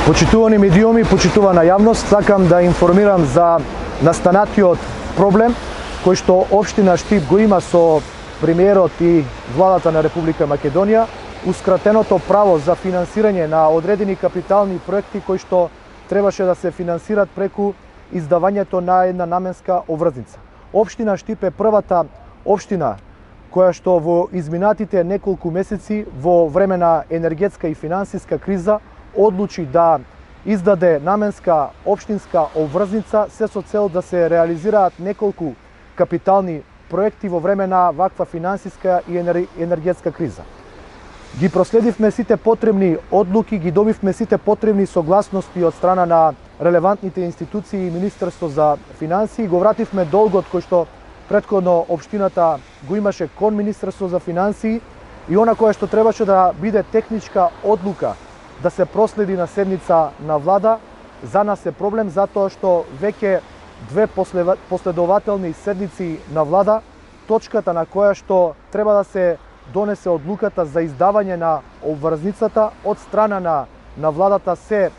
Почитувани медиуми, почитувана јавност, сакам да информирам за настанатиот проблем кој што општина Штип го има со премиерот и владата на Република Македонија, ускратеното право за финансирање на одредени капитални проекти кои што требаше да се финансират преку издавањето на една наменска обврзница. Општина Штип е првата општина која што во изминатите неколку месеци во време на енергетска и финансиска криза одлучи да издаде наменска општинска обврзница се со цел да се реализираат неколку капитални проекти во време на ваква финансиска и енергетска криза. Ги проследивме сите потребни одлуки, ги добивме сите потребни согласности од страна на релевантните институции и Министерство за финансии, го вративме долгот кој што претходно општината го имаше кон Министерство за финансии и она кое што требаше да биде техничка одлука да се проследи на седница на влада, за нас е проблем затоа што веќе две последователни седници на влада, точката на која што треба да се донесе одлуката за издавање на обврзницата од страна на владата се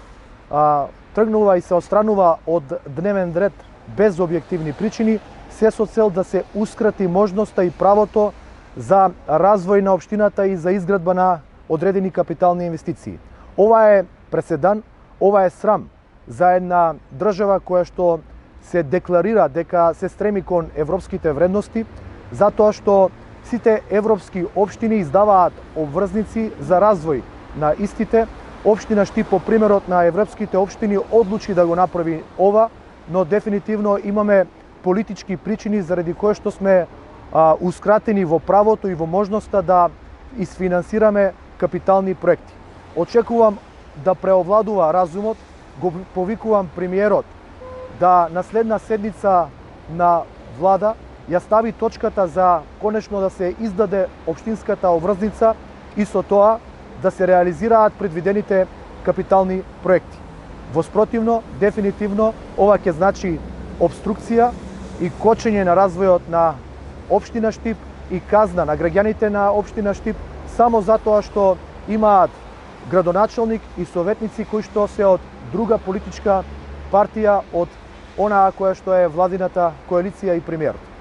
тргнува и се отстранува од дневен ред без објективни причини, се со цел да се ускрати можноста и правото за развој на општината и за изградба на одредени капитални инвестиции. Ова е преседан, ова е срам за една држава која што се декларира дека се стреми кон европските вредности, затоа што сите европски општини издаваат обврзници за развој на истите. Општина Штип по примерот на европските општини одлучи да го направи ова, но дефинитивно имаме политички причини заради кои што сме ускратени во правото и во можноста да изфинансираме капитални проекти. Очекувам да преовладува разумот, го повикувам премиерот да на следна седница на влада ја стави точката за конечно да се издаде општинската обврзница и со тоа да се реализираат предвидените капитални проекти. Во спротивно, дефинитивно, ова ќе значи обструкција и кочење на развојот на општина Штип и казна на граѓаните на општина Штип само затоа што имаат градоначалник и советници кои што се од друга политичка партија од онаа која што е владината коалиција и премиерот.